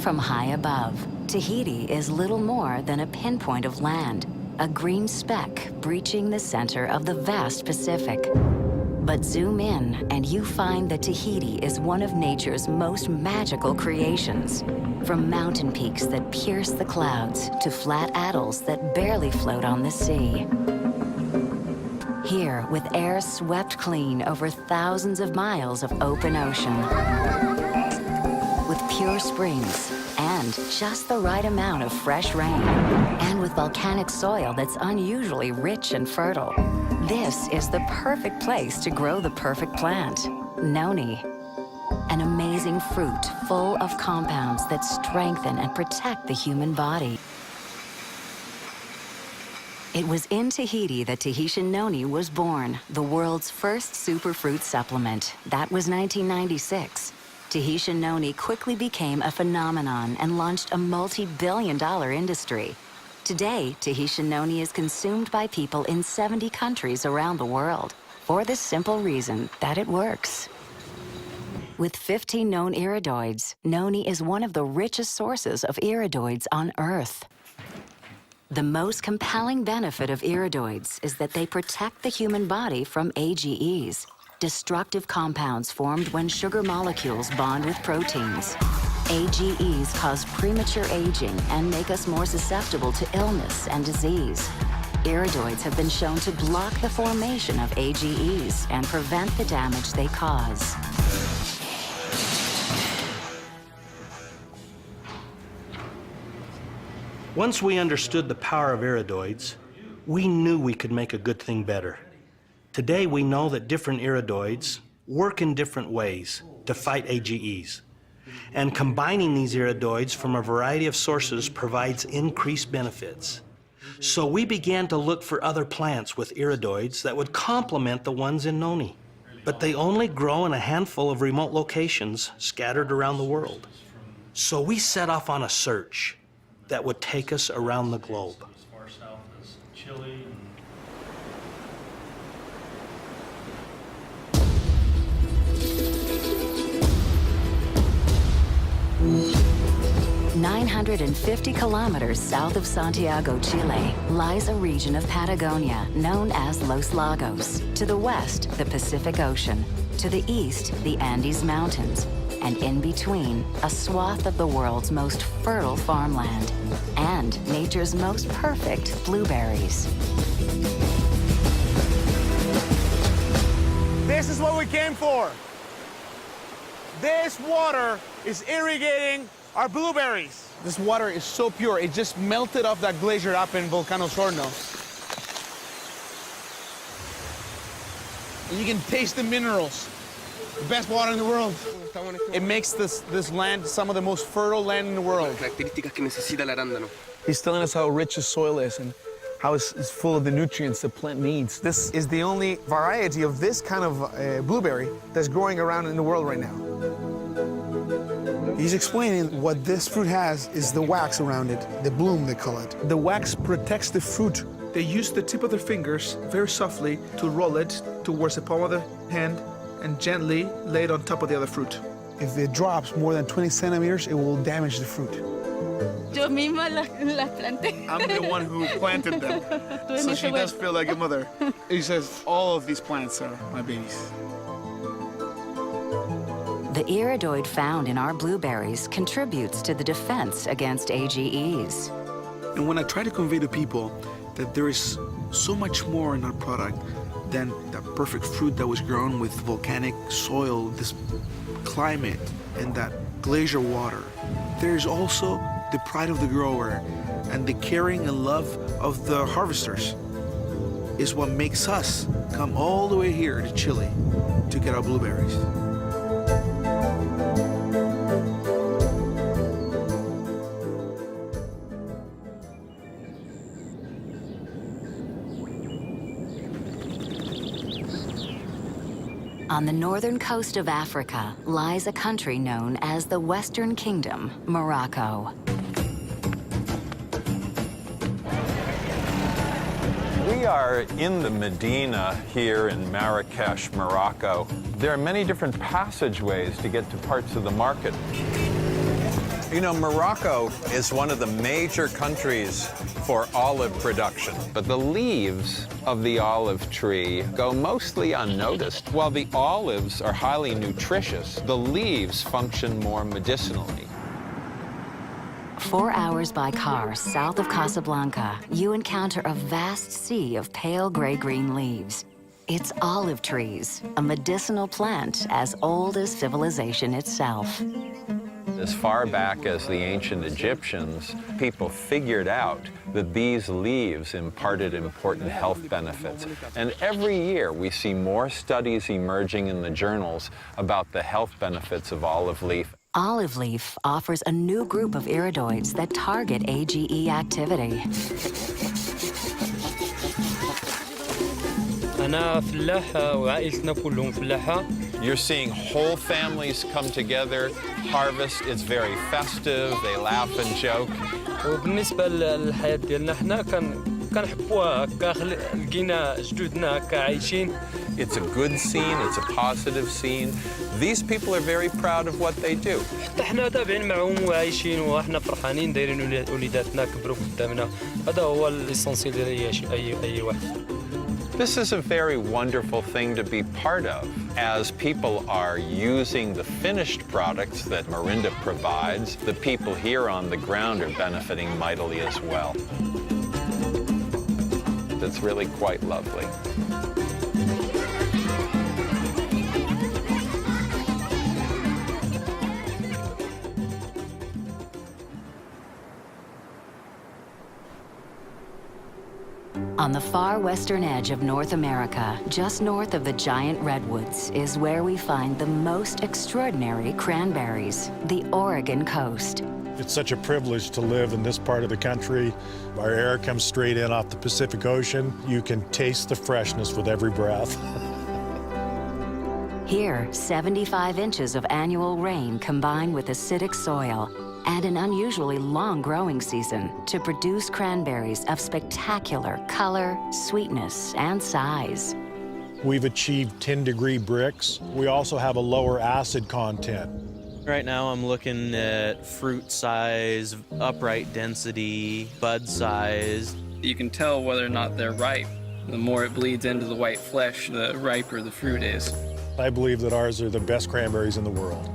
from high above, Tahiti is little more than a pinpoint of land, a green speck breaching the center of the vast Pacific. But zoom in and you find that Tahiti is one of nature's most magical creations. From mountain peaks that pierce the clouds to flat atolls that barely float on the sea. Here, with air swept clean over thousands of miles of open ocean. With pure springs and just the right amount of fresh rain. And with volcanic soil that's unusually rich and fertile. This is the perfect place to grow the perfect plant, noni. An amazing fruit full of compounds that strengthen and protect the human body. It was in Tahiti that Tahitian Noni was born, the world's first superfruit supplement. That was 1996. Tahitian Noni quickly became a phenomenon and launched a multi-billion-dollar industry. Today, Tahitian Noni is consumed by people in 70 countries around the world for the simple reason that it works. With 15 known iridoids, noni is one of the richest sources of iridoids on Earth. The most compelling benefit of iridoids is that they protect the human body from AGEs, destructive compounds formed when sugar molecules bond with proteins. AGEs cause premature aging and make us more susceptible to illness and disease. Iridoids have been shown to block the formation of AGEs and prevent the damage they cause. Once we understood the power of iridoids, we knew we could make a good thing better. Today, we know that different iridoids work in different ways to fight AGEs. And combining these iridoids from a variety of sources provides increased benefits. So we began to look for other plants with iridoids that would complement the ones in noni. But they only grow in a handful of remote locations scattered around the world. So we set off on a search that would take us around the globe. As far south as Chile. 950 kilometers south of Santiago, Chile, lies a region of Patagonia known as Los Lagos. To the west, the Pacific Ocean. To the east, the Andes Mountains. And in between, a swath of the world's most fertile farmland. And nature's most perfect blueberries. This is what we came for. This water is irrigating our blueberries. This water is so pure, it just melted off that glacier up in Volcano Sorno. And you can taste the minerals. The best water in the world. It makes this land some of the most fertile land in the world. He's telling us how rich the soil is and how it's full of the nutrients the plant needs. This is the only variety of this kind of blueberry that's growing around in the world right now. He's explaining what this fruit has is the wax around it, the bloom, they call it. The wax protects the fruit. They use the tip of their fingers very softly to roll it towards the palm of the hand and gently lay it on top of the other fruit. If it drops more than 20 centimeters, it will damage the fruit. Yo misma las planté. I'm the one who planted them, so she does feel like a mother. He says all of these plants are my babies. The iridoid found in our blueberries contributes to the defense against AGEs. And when I try to convey to people that there is so much more in our product than that perfect fruit that was grown with volcanic soil, this climate, and that glacier water, there is also the pride of the grower and the caring and love of the harvesters is what makes us come all the way here to Chile to get our blueberries. On the northern coast of Africa lies a country known as the Western Kingdom, Morocco. We are in the Medina here in Marrakesh, Morocco. There are many different passageways to get to parts of the market. You know, Morocco is one of the major countries for olive production, but the leaves of the olive tree go mostly unnoticed. While the olives are highly nutritious, the leaves function more medicinally. 4 hours by car south of Casablanca, you encounter a vast sea of pale gray-green leaves. It's olive trees, a medicinal plant as old as civilization itself. As far back as the ancient Egyptians, people figured out that these leaves imparted important health benefits. And every year we see more studies emerging in the journals about the health benefits of olive leaf. Olive leaf offers a new group of iridoids that target AGE activity. أنا فلاح وعائلتنا كلهم فلاحة. You're seeing whole families come together, harvest. It's very festive. They laugh and joke. وبالنسبة للحياة ديالنا حنا كنحبوها هكا لقينا جدودنا هكا عايشين. It's a good scene. It's a positive scene. These people are very proud of what they do. حتى حنا تابعين معهم وعايشين وحنا فرحانين دايرين وليداتنا كبروا قدامنا. هذا هو الإسانسيال ديال أي واحد. This is a very wonderful thing to be part of, as people are using the finished products that Morinda provides. The people here on the ground are benefiting mightily as well. It's really quite lovely. On the far western edge of North America, just north of the giant redwoods, is where we find the most extraordinary cranberries, the Oregon coast. It's such a privilege to live in this part of the country. Our air comes straight in off the Pacific Ocean. You can taste the freshness with every breath. Here, 75 inches of annual rain combine with acidic soil and an unusually long growing season to produce cranberries of spectacular color, sweetness, and size. We've achieved 10-degree bricks. We also have a lower acid content. Right now I'm looking at fruit size, upright density, bud size. You can tell whether or not they're ripe. The more it bleeds into the white flesh, the riper the fruit is. I believe that ours are the best cranberries in the world.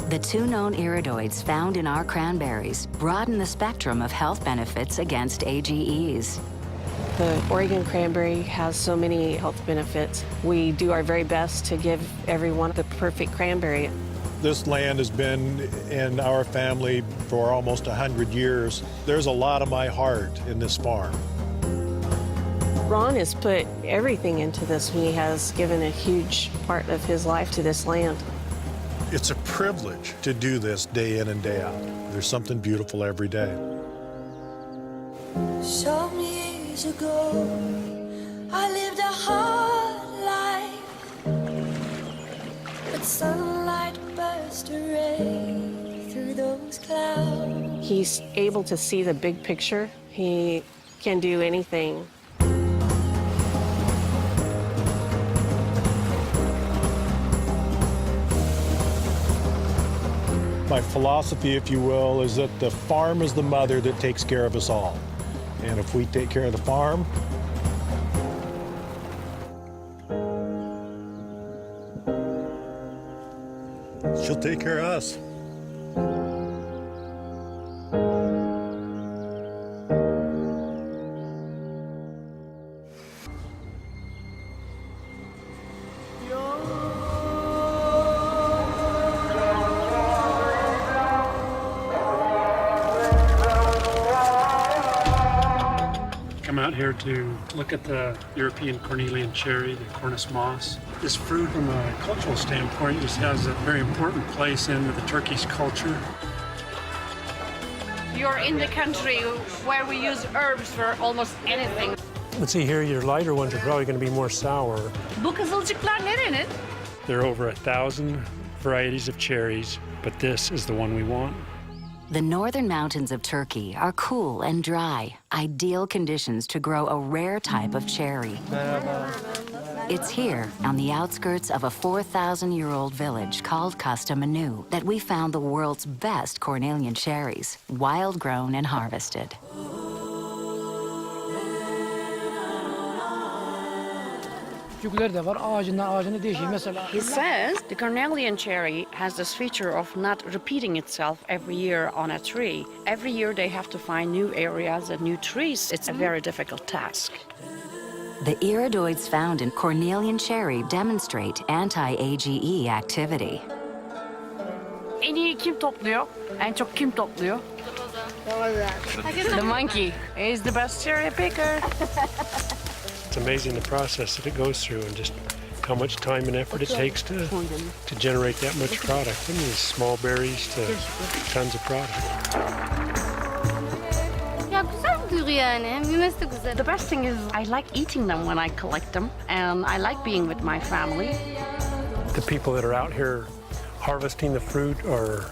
The 2 known iridoids found in our cranberries broaden the spectrum of health benefits against AGEs. The Oregon cranberry has so many health benefits. We do our very best to give everyone the perfect cranberry. This land has been in our family for almost 100 years. There's a lot of my heart in this farm. Ron has put everything into this. He has given a huge part of his life to this land. It's a privilege to do this day in and day out. There's something beautiful every day. So many years ago, I lived a hard life, but sunlight burst a ray through those clouds. He's able to see the big picture. He can do anything. My philosophy, if you will, is that the farm is the mother that takes care of us all. And if we take care of the farm, she'll take care of us. Come out here to look at the European cornelian cherry, the Cornus moss. This fruit, from a cultural standpoint, just has a very important place in the Turkish culture. You're in the country where we use herbs for almost anything. Let's see here, your lighter ones are probably going to be more sour. Bu kızılcıklar nerenin? There are over 1,000 varieties of cherries, but this is the one we want. The northern mountains of Turkey are cool and dry, ideal conditions to grow a rare type of cherry. It's here, on the outskirts of a 4,000-year-old village called Costa Manu, that we found the world's best cornelian cherries, wild-grown and harvested. He says the cornelian cherry has this feature of not repeating itself every year on a tree. Every year they have to find new areas and new trees. It's a very difficult task. The iridoids found in cornelian cherry demonstrate anti-AGE activity. En iyi kim topluyor? En çok kim topluyor? The monkey is the best cherry picker. It's amazing the process that it goes through and just how much time and effort it takes to generate that much product. From these small berries to tons of product. The best thing is I like eating them when I collect them, and I like being with my family. The people that are out here harvesting the fruit are...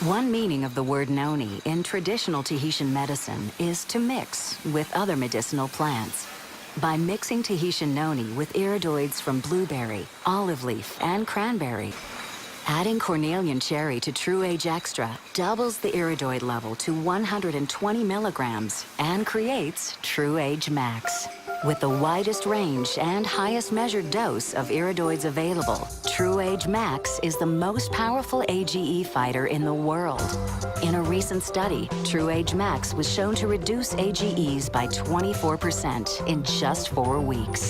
One meaning of the word noni in traditional Tahitian medicine is to mix with other medicinal plants. By mixing Tahitian noni with iridoids from blueberry, olive leaf, and cranberry, adding cornelian cherry to True Age Extra doubles the iridoid level to 120 milligrams and creates True Age Max. With the widest range and highest measured dose of iridoids available, True Age Max is the most powerful AGE fighter in the world. In a recent study, True Age Max was shown to reduce AGEs by 24% in just 4 weeks.